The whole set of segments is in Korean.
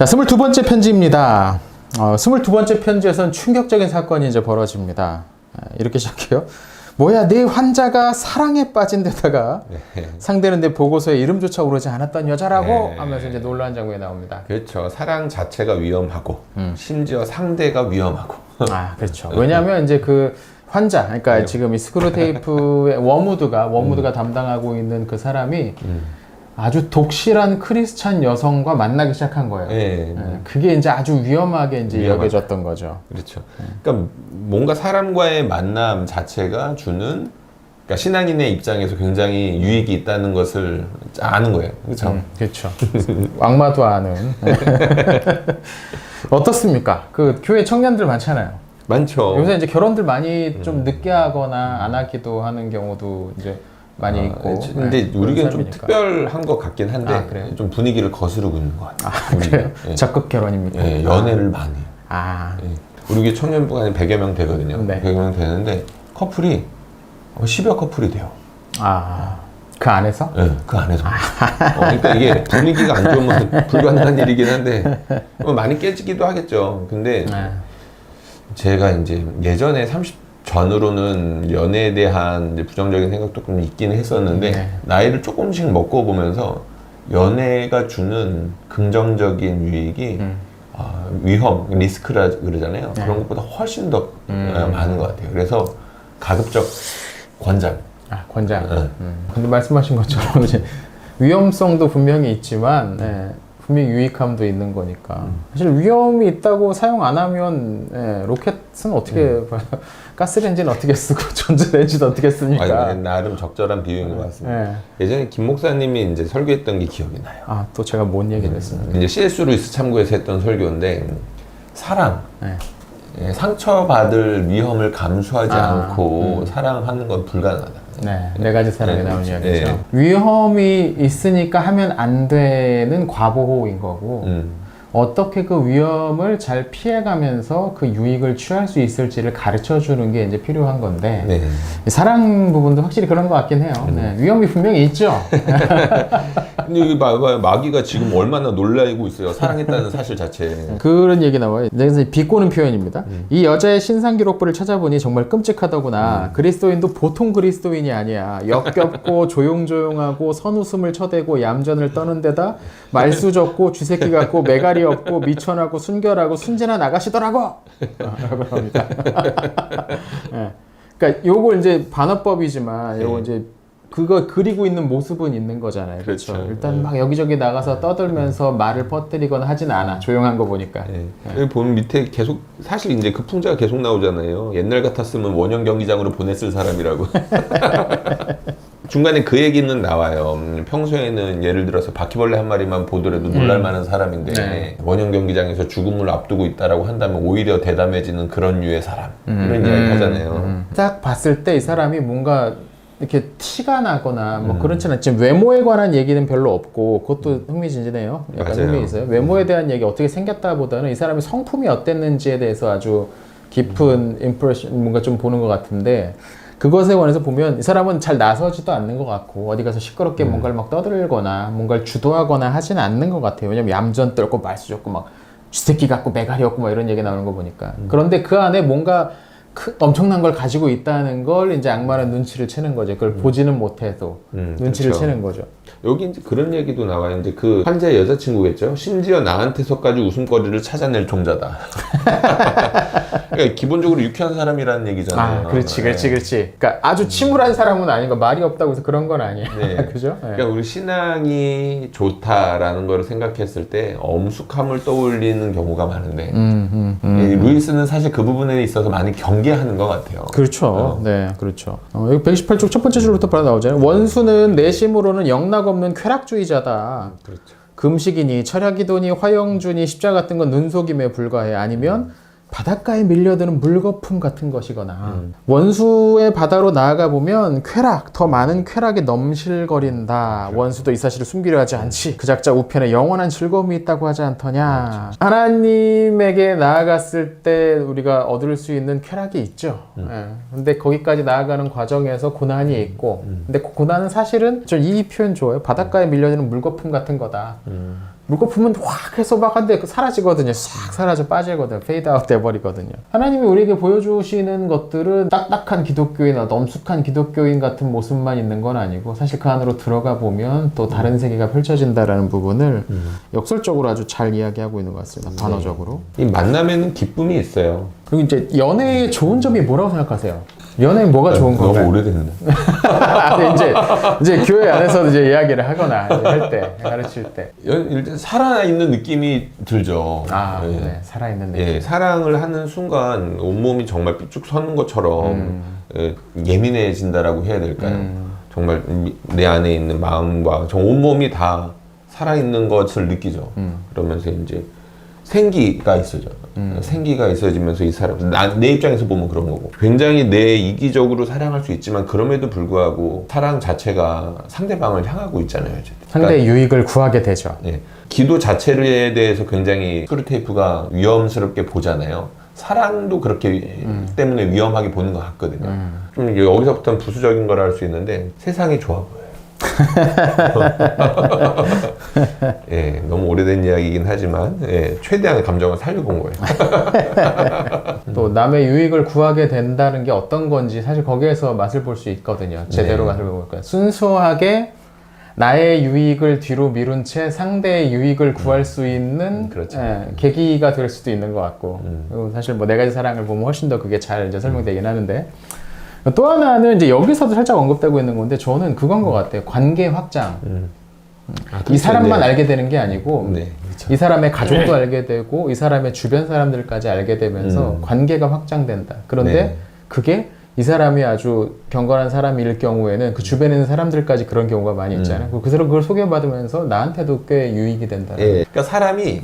자, 22번째 편지입니다. 22번째 편지에서는 충격적인 사건이 이제 벌어집니다. 이렇게 시작해요. 뭐야, 내 환자가 사랑에 빠진 데다가 상대는 내 보고서에 이름조차 오르지 않았던 여자라고 하면서 이제 놀라운 장면이 나옵니다. 그렇죠. 사랑 자체가 위험하고 심지어 상대가 위험하고. 아, 그렇죠. 왜냐하면 이제 그 환자, 그러니까 지금 이 스크루테이프의 워무드가 담당하고 있는 그 사람이 아주 독실한 크리스찬 여성과 만나기 시작한 거예요. 그게 이제 아주 위험하게 이제 여겨졌던 거죠. 그렇죠. 그러니까 뭔가 사람과의 만남 자체가 주는, 그러니까 신앙인의 입장에서 굉장히 유익이 있다는 것을 아는 거예요. 그렇죠. 그렇죠. 악마도 아는. 어떻습니까? 그 교회 청년들 많잖아요. 많죠. 요새 이제 결혼들 많이 좀 늦게 하거나 안 하기도 하는 경우도 이제 많이 있고. 근데 우리가 좀 특별한 것 같긴 한데 좀 분위기를 거스르고 있는 것 같아요. 그래요? 적극 결혼입니까? 연애를 많이 해요. 우리 교회 청년부가 한 100여 명 되거든요. 100여 명 되는데 커플이 10여 커플이 돼요. 그 안에서? 네, 그 안에서. 그러니까 이게 분위기가 안 좋으면 불가능한 일이긴 한데 많이 깨지기도 하겠죠. 근데 제가 이제 예전에 30 전으로는 연애에 대한 이제 부정적인 생각도 좀 있긴 했었는데 나이를 조금씩 먹고 보면서 연애가 주는 긍정적인 유익이 위험, 리스크라 그러잖아요. 그런 것보다 훨씬 더 많은 것 같아요. 그래서 가급적 권장. 권장. 근데 말씀하신 것처럼 이제 위험성도 분명히 있지만 분명히 유익함도 있는 거니까. 사실 위험이 있다고 사용 안 하면 로켓은 어떻게 가스레인지는 어떻게 쓰고 전자레인지는 어떻게 씁니까? 나름 적절한 비유인 것 같습니다. 예전에 김 목사님이 이제 설교했던 게 기억이 나요. 또 제가 뭔 얘기를 했습니까? 이제 C.S. 루이스 참고해서 했던 설교인데 사랑. 상처받을 위험을 감수하지 않고 사랑하는 건 불가능하다. 네 가지 사랑에 나온 이야기죠. 위험이 있으니까 하면 안 되는 과보호인 거고 어떻게 그 위험을 잘 피해가면서 그 유익을 취할 수 있을지를 가르쳐 주는 게 이제 필요한 건데 사랑 부분도 확실히 그런 것 같긴 해요. 위험이 분명히 있죠. 근데 이 마귀가 지금 얼마나 놀라고 있어요. 사랑했다는 사실 자체. 그런 얘기 나와요. 그래서 비꼬는 표현입니다. 이 여자의 신상 기록부를 찾아보니 정말 끔찍하더구나. 그리스도인도 보통 그리스도인이 아니야. 역겹고 조용조용하고 선웃음을 쳐대고 얌전을 떠는 데다 말수 적고 쥐새끼 같고 매가리 없고 미천하고 순결하고 순진한 아가씨더라고. 라고 합니다. 그러니까 요거 이제 반어법이지만 요거 이제 그거 그리고 있는 모습은 있는 거잖아요. 그렇죠. 일단 막 여기저기 나가서 떠들면서 말을 퍼뜨리거나 하진 않아. 조용한 거 보니까. 여기 보면 밑에 계속 사실 이제 그 풍자가 계속 나오잖아요. 옛날 같았으면 원형 경기장으로 보냈을 사람이라고. 중간에 그 얘기는 나와요. 평소에는 예를 들어서 바퀴벌레 한 마리만 보더라도 놀랄만한 사람인데 원형 경기장에서 죽음을 앞두고 있다라고 한다면 오히려 대담해지는 그런 류의 사람. 이런 이야기 하잖아요. 딱 봤을 때 이 사람이 뭔가 이렇게 티가 나거나 뭐 그렇진 않지만 외모에 관한 얘기는 별로 없고 그것도 흥미진진해요. 약간 흥미 있어요. 외모에 대한 얘기 어떻게 생겼다보다는 이 사람의 성품이 어땠는지에 대해서 아주 깊은 임프레션 뭔가 좀 보는 것 같은데 그것에 관해서 보면 이 사람은 잘 나서지도 않는 것 같고 어디 가서 시끄럽게 뭔가를 막 떠들거나 뭔가를 주도하거나 하지는 않는 것 같아요. 왜냐면 얌전 떨고 말수 적고 막 쥐새끼 같고 매가리 없고 막 이런 얘기 나오는 거 보니까 그런데 그 안에 뭔가 엄청난 걸 가지고 있다는 걸 이제 악마는 눈치를 채는 거죠. 그걸 보지는 못해도 눈치를 채는 거죠. 여기 이제 그런 얘기도 나와요. 이제 그 환자의 여자친구겠죠. 심지어 나한테서까지 웃음거리를 찾아낼 종자다. 그러니까 기본적으로 유쾌한 사람이라는 얘기잖아요. 그렇지. 그러니까 아주 침울한 사람은 아닌 거 말이 없다고 해서 그런 건 아니에요. 그죠? 그러니까 우리 신앙이 좋다라는 걸 생각했을 때 엄숙함을 떠올리는 경우가 많은데 루이스는 사실 그 부분에 있어서 많이 경계하는 것 같아요. 그렇죠. 네, 그렇죠. 여기 118쪽 첫 번째 줄부터 바로 나오잖아요. 원수는 내심으로는 영락 없는 쾌락주의자다. 그렇죠. 금식이니 철학이더니 화영주니 십자 같은 건 눈속임에 불과해. 아니면 바닷가에 밀려드는 물거품 같은 것이거나 원수의 바다로 나아가 보면 쾌락, 더 많은 쾌락이 넘실거린다. 원수도 이 사실을 숨기려 하지 않지. 그 작자 우편에 영원한 즐거움이 있다고 하지 않더냐. 하나님에게 나아갔을 때 우리가 얻을 수 있는 쾌락이 있죠. 근데 거기까지 나아가는 과정에서 고난이 있고 근데 그 고난은 사실은 저 이 표현 좋아요. 바닷가에 밀려드는 물거품 같은 거다. 물거품은 확 해서 막 한데 사라지거든요. 싹 사라져 빠지거든요. 페이드 아웃 돼버리거든요. 하나님이 우리에게 보여주시는 것들은 딱딱한 기독교인이나 엄숙한 기독교인 같은 모습만 있는 건 아니고 사실 그 안으로 들어가 보면 또 다른 세계가 펼쳐진다라는 부분을 역설적으로 아주 잘 이야기하고 있는 것 같습니다. 단어적으로. 이 만남에는 기쁨이 있어요. 그리고 이제 연애의 좋은 점이 뭐라고 생각하세요? 연애는 뭐가 좋은 건가요? 너무 오래됐네. 이제 교회 안에서도 이제 이야기를 하거나 할 때, 가르칠 때. 일단 살아있는 느낌이 들죠. 아, 예. 네. 살아있는 느낌. 예, 사랑을 하는 순간 온몸이 정말 삐쭉 서는 것처럼 예민해진다라고 해야 될까요? 정말 내 안에 있는 마음과 정 온몸이 다 살아있는 것을 느끼죠. 그러면서 이제 생기가 있어져. 생기가 있어지면서 이 사람, 내 입장에서 보면 그런 거고. 굉장히 내 이기적으로 사랑할 수 있지만 그럼에도 불구하고 사랑 자체가 상대방을 향하고 있잖아요. 어쨌든. 상대의 유익을 구하게 되죠. 예, 기도 자체에 대해서 굉장히 스크루테이프가 위험스럽게 보잖아요. 사랑도 그렇게 때문에 위험하게 보는 것 같거든요. 좀 여기서부터는 부수적인 걸 할 수 있는데 세상이 좋아 보여요. 예, 너무 오래된 이야기이긴 하지만 예, 최대한의 감정을 살려본 거예요. 또 남의 유익을 구하게 된다는 게 어떤 건지 사실 거기에서 맛을 볼 수 있거든요. 제대로 맛을 볼 거예요. 순수하게 나의 유익을 뒤로 미룬 채 상대의 유익을 구할 수 있는 그렇죠. 계기가 될 수도 있는 것 같고 그리고 사실 뭐 네 가지 사랑을 보면 훨씬 더 그게 잘 이제 설명되긴 하는데 또 하나는 이제 여기서도 살짝 언급되고 있는 건데 저는 그건 것 같아요. 관계 확장. 이 사람만 알게 되는 게 아니고 그렇죠. 이 사람의 가족도 알게 되고 이 사람의 주변 사람들까지 알게 되면서 관계가 확장된다. 그런데 그게 이 사람이 아주 경건한 사람일 경우에는 그 주변에 있는 사람들까지 그런 경우가 많이 있잖아요. 그 사람 그걸 소개받으면서 나한테도 꽤 유익이 된다. 예, 그러니까 사람이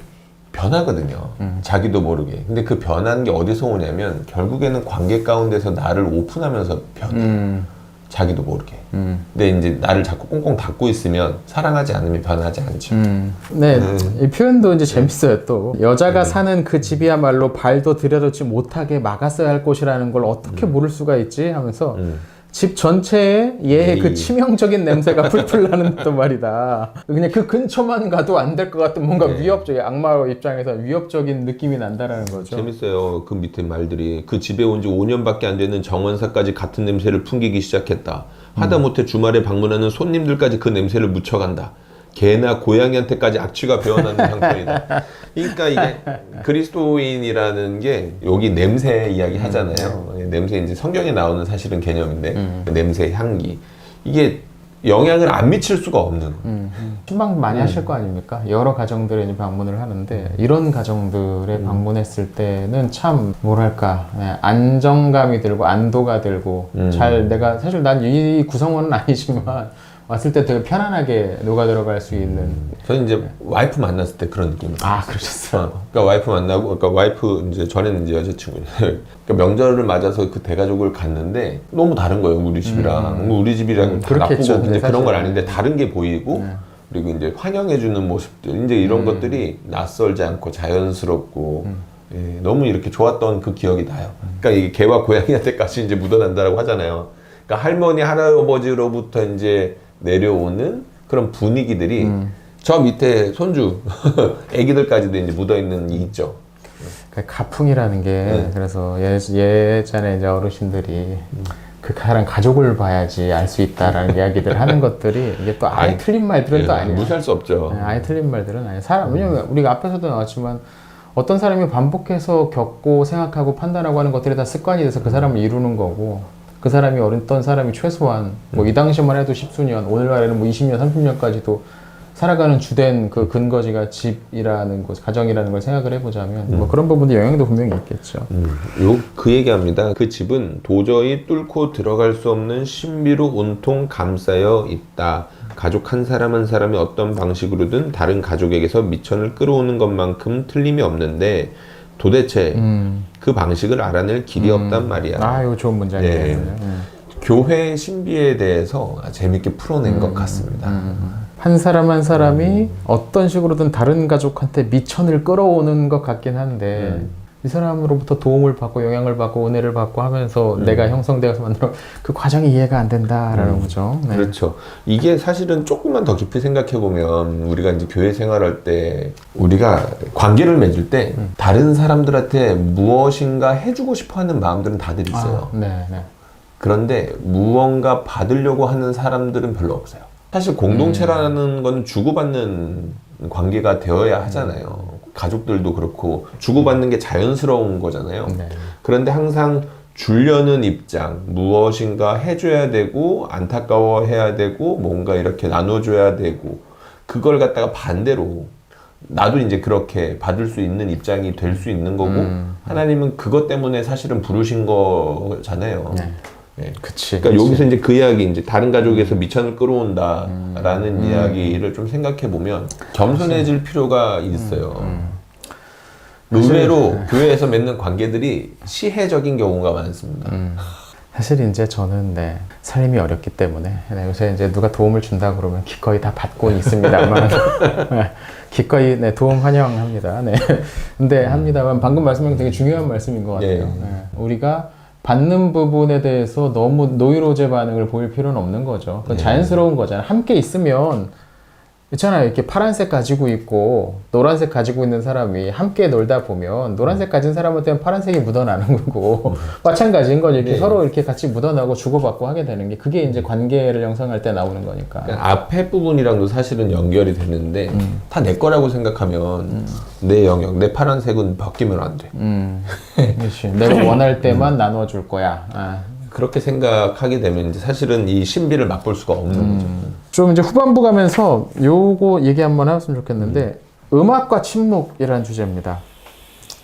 변하거든요. 자기도 모르게. 근데 그 변하는 게 어디서 오냐면 결국에는 관계 가운데서 나를 오픈하면서 변해. 자기도 모르게. 근데 이제 나를 자꾸 꽁꽁 닫고 있으면 사랑하지 않으면 변하지 않죠. 네, 이 표현도 이제 재밌어요. 또 여자가 사는 그 집이야말로 발도 들여놓지 못하게 막았어야 할 곳이라는 걸 어떻게 모를 수가 있지 하면서 집 전체에 얘의 그 치명적인 냄새가 풀풀 나는 또 말이다. 그냥 그 근처만 가도 안 될 것 같은 뭔가 위협적인 악마 입장에서 위협적인 느낌이 난다라는 거죠. 재밌어요. 그 밑에 말들이 그 집에 온 지 5년밖에 안 되는 정원사까지 같은 냄새를 풍기기 시작했다. 하다못해 주말에 방문하는 손님들까지 그 냄새를 묻혀간다. 개나 고양이한테까지 악취가 배어나는 형편이다. 그러니까 이게 그리스도인이라는 게 여기 냄새 이야기 하잖아요. 냄새 이제 성경에 나오는 사실은 개념인데 냄새, 향기 이게 영향을 안 미칠 수가 없는. 신방 많이 하실 거 아닙니까? 여러 가정들에 이제 방문을 하는데 이런 가정들에 방문했을 때는 참 뭐랄까 안정감이 들고 안도가 들고 잘 내가 사실 난 이 구성원은 아니지만 왔을 때 되게 편안하게 녹아 들어갈 수 있는. 저는 이제 와이프 만났을 때 그런 느낌이에요. 아, 그러셨어요. 그러니까 와이프 만나고, 그러니까 와이프 이제 전에는 이제 여자친구예요. 그러니까 명절을 맞아서 그 대가족을 갔는데 너무 다른 거예요, 우리 집이랑. 우리 집이랑 다 나쁘고 이제 그런 건 아닌데 다른 게 보이고. 그리고 이제 환영해주는 모습들, 이제 이런 것들이 낯설지 않고 자연스럽고. 예, 너무 이렇게 좋았던 그 기억이 나요. 그러니까 이게 개와 고양이한테까지 이제 묻어난다라고 하잖아요. 그러니까 할머니, 할아버지로부터 이제 내려오는 그런 분위기들이 저 밑에 손주, 애기들까지도 이제 묻어있는 게 있죠. 가풍이라는 게 그래서 예전에 이제 어르신들이 그 사람 가족을 봐야지 알 수 있다라는 이야기들 하는 것들이 이게 또 아예 틀린 말들은 또 아니에요. 무시할 수 없죠. 아예 틀린 말들은 아니에요. 왜냐면 우리가 앞에서도 나왔지만 어떤 사람이 반복해서 겪고 생각하고 판단하고 하는 것들이 다 습관이 돼서 그 사람을 이루는 거고 그 사람이 어떤 사람이 최소한 뭐 이 당시만 해도 10수년, 오늘날에는 뭐 20년, 30년까지도 살아가는 주된 그 근거지가 집이라는 곳, 가정이라는 걸 생각을 해보자면 뭐 그런 부분도 영향도 분명히 있겠죠. 그 얘기합니다. 그 집은 도저히 뚫고 들어갈 수 없는 신비로 온통 감싸여 있다. 가족 한 사람 한 사람이 어떤 방식으로든 다른 가족에게서 미천을 끌어오는 것만큼 틀림이 없는데 도대체 그 방식을 알아낼 길이 없단 말이야. 아, 이거 좋은 문장이네요. 예. 교회의 신비에 대해서 재밌게 풀어낸 것 같습니다. 한 사람 한 사람이 어떤 식으로든 다른 가족한테 미천을 끌어오는 것 같긴 한데 이 사람으로부터 도움을 받고 영향을 받고 은혜를 받고 하면서 내가 형성되어서 만들어 그 과정이 이해가 안 된다라는 거죠. 네. 그렇죠. 이게 사실은 조금만 더 깊이 생각해 보면 우리가 이제 교회 생활할 때 우리가 관계를 맺을 때 다른 사람들한테 무엇인가 해주고 싶어하는 마음들은 다들 있어요. 네, 네. 그런데 무언가 받으려고 하는 사람들은 별로 없어요. 사실 공동체라는 건 주고받는 관계가 되어야 하잖아요. 가족들도 그렇고 주고받는 게 자연스러운 거잖아요. 네. 그런데 항상 주려는 입장, 무엇인가 해줘야 되고 안타까워해야 되고 뭔가 이렇게 나눠줘야 되고 그걸 갖다가 반대로 나도 이제 그렇게 받을 수 있는 입장이 될 수 있는 거고 하나님은 그것 때문에 사실은 부르신 거잖아요. 네. 네. 그치. 그러니까 여기서 이제 그 이야기 이제 다른 가족에서 미천을 끌어온다라는 이야기를 좀 생각해 보면 겸손해질 필요가 있어요. 의외로 교회에서 맺는 관계들이 시혜적인 경우가 많습니다. 사실 이제 저는 네, 삶이 어렵기 때문에 네, 요새 이제 누가 도움을 준다 그러면 기꺼이 다 받고 있습니다만 네, 기꺼이 네, 도움 환영합니다. 네. 근데 합니다만 방금 말씀하신 되게 중요한 말씀인 것 같아요. 예. 네. 우리가 받는 부분에 대해서 너무 노이로제 반응을 보일 필요는 없는 거죠. 그건 자연스러운 거잖아요. 함께 있으면 있잖아요. 이렇게 파란색 가지고 있고 노란색 가지고 있는 사람이 함께 놀다 보면 노란색 가진 사람한테는 파란색이 묻어나는 거고 마찬가지인 거죠. 이렇게 네. 서로 이렇게 같이 묻어나고 주고받고 하게 되는 게 그게 이제 관계를 형성할 때 나오는 거니까. 그러니까 앞에 부분이랑도 사실은 연결이 되는데 다 내 거라고 생각하면 내 영역, 내 파란색은 바뀌면 안 돼. 그렇지. 내가 원할 때만 나눠줄 거야. 아. 그렇게 생각하게 되면 이제 사실은 이 신비를 맛볼 수가 없는 거죠. 좀 이제 후반부 가면서 요거 얘기 한번 해봤으면 좋겠는데 음악과 침묵이라는 주제입니다.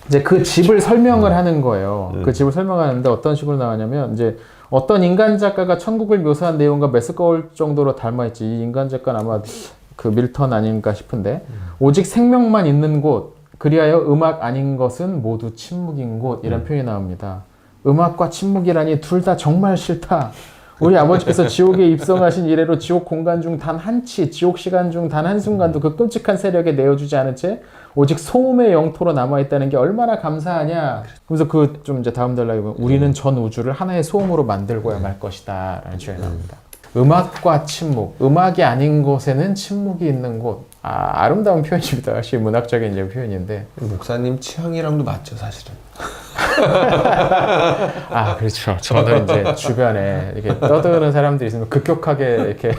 이제 그 집을 설명을 하는 거예요. 그 집을 설명하는데 어떤 식으로 나가냐면 이제 어떤 인간 작가가 천국을 묘사한 내용과 메스꺼울 정도로 닮아있지. 이 인간 작가는 아마 그 밀턴 아닌가 싶은데 오직 생명만 있는 곳 그리하여 음악 아닌 것은 모두 침묵인 곳 이런 표현이 나옵니다. 음악과 침묵이라니 둘 다 정말 싫다. 우리 아버지께서 지옥에 입성하신 이래로 지옥 공간 중 단 한치, 지옥 시간 중 단 한순간도 그 끔찍한 세력에 내어주지 않은 채 오직 소음의 영토로 남아있다는 게 얼마나 감사하냐. 그래서 그 좀 이제 다음 단락에 보면 우리는 전 우주를 하나의 소음으로 만들고야 말 것이다 라는 주제가 나옵니다. 음악과 침묵, 음악이 아닌 곳에는 침묵이 있는 곳. 아름다운 표현입니다. 역시 문학적인 이제 표현인데. 목사님 취향이랑도 맞죠, 사실은. 그렇죠. 저는 이제 주변에 이렇게 떠드는 사람들이 있으면 급격하게 이렇게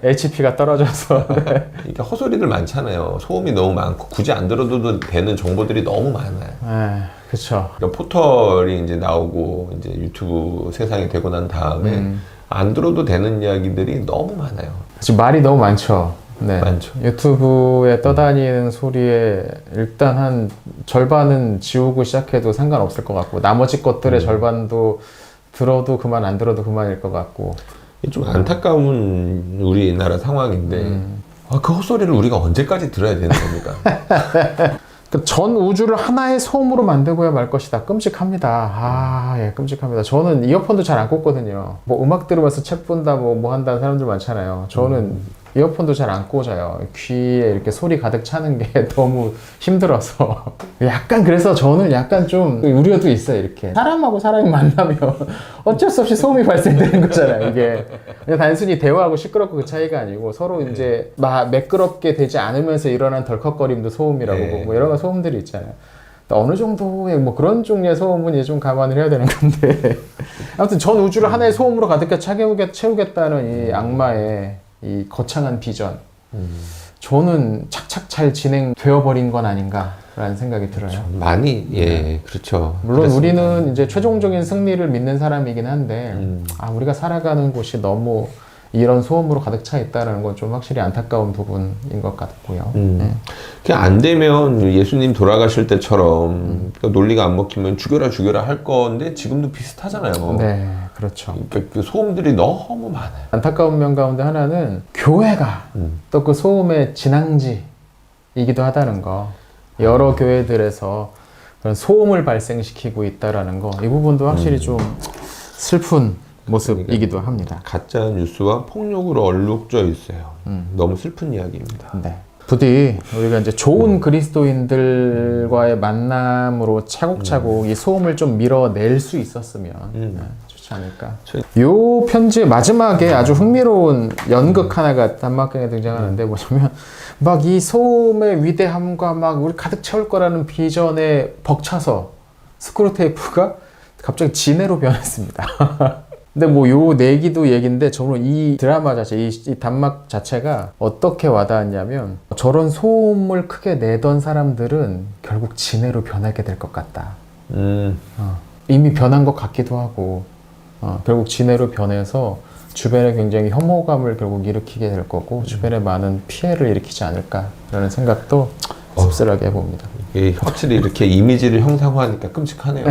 HP가 떨어져서. 그러니까 헛소리들 많잖아요. 소음이 너무 많고 굳이 안 들어도 되는 정보들이 너무 많아요. 그렇죠. 그러니까 포털이 이제 나오고 이제 유튜브 세상이 되고 난 다음에 안 들어도 되는 이야기들이 너무 많아요. 지금 말이 너무 많죠. 네. 많죠. 유튜브에 떠다니는 소리에 일단 한 절반은 지우고 시작해도 상관없을 것 같고 나머지 것들의 절반도 들어도 그만 안 들어도 그만일 것 같고 이게 좀 안타까운 우리나라 상황인데 그 헛소리를 우리가 언제까지 들어야 되는 겁니까? 전 우주를 하나의 소음으로 만들고야 말 것이다. 끔찍합니다. 예, 끔찍합니다. 저는 이어폰도 잘 안 꽂거든요. 뭐 음악 들으면서 책 본다, 뭐 한다는 사람들 많잖아요. 저는 이어폰도 잘 안 꽂아요. 귀에 이렇게 소리 가득 차는 게 너무 힘들어서. 약간 그래서 저는 약간 좀 우려도 있어요. 이렇게 사람하고 사람이 만나면 어쩔 수 없이 소음이 발생되는 거잖아요. 이게 그냥 단순히 대화하고 시끄럽고 그 차이가 아니고 서로 이제 막 매끄럽게 되지 않으면서 일어난 덜컥거림도 소음이라고 네. 뭐 여러 가지 소음들이 있잖아요. 어느 정도의 뭐 그런 종류의 소음은 이제 좀 감안을 해야 되는 건데 아무튼 전 우주를 하나의 소음으로 가득히 채우겠다는 이 악마의 이 거창한 비전 저는 착착 잘 진행되어 버린 건 아닌가라는 생각이 들어요. 많이 그렇죠. 물론 그렇습니다. 우리는 이제 최종적인 승리를 믿는 사람이긴 한데 우리가 살아가는 곳이 너무 이런 소음으로 가득 차 있다는 건 좀 확실히 안타까운 부분인 것 같고요. 그냥 안 되면 예수님 돌아가실 때처럼 그러니까 논리가 안 먹히면 죽여라 할 건데 지금도 비슷하잖아요. 네, 그렇죠. 그러니까 그 소음들이 너무 많아요. 안타까운 면 가운데 하나는 교회가 또 그 소음의 진앙지이기도 하다는 거. 여러 교회들에서 그런 소음을 발생시키고 있다라는 거. 이 부분도 확실히 좀 슬픈 모습이기도 합니다. 가짜 뉴스와 폭력으로 얼룩져 있어요. 너무 슬픈 이야기입니다. 네. 부디 우리가 이제 좋은 그리스도인들과의 만남으로 차곡차곡 이 소음을 좀 밀어낼 수 있었으면 좋지 않을까. 요 편지의 마지막에 아주 흥미로운 연극 하나가 단막강에 등장하는데 뭐냐면 막 이 소음의 위대함과 막 우리 가득 채울 거라는 비전에 벅차서 스크루테이프가 갑자기 진해로 변했습니다. 근데 뭐 요 내기도 얘기인데 저는 이 드라마 자체, 이 단막 자체가 어떻게 와닿았냐면 저런 소음을 크게 내던 사람들은 결국 진해로 변하게 될 것 같다. 이미 변한 것 같기도 하고 결국 진해로 변해서 주변에 굉장히 혐오감을 결국 일으키게 될 거고 주변에 많은 피해를 일으키지 않을까라는 생각도 씁쓸하게 해봅니다. 확실히 이렇게 이미지를 형상화하니까 끔찍하네요.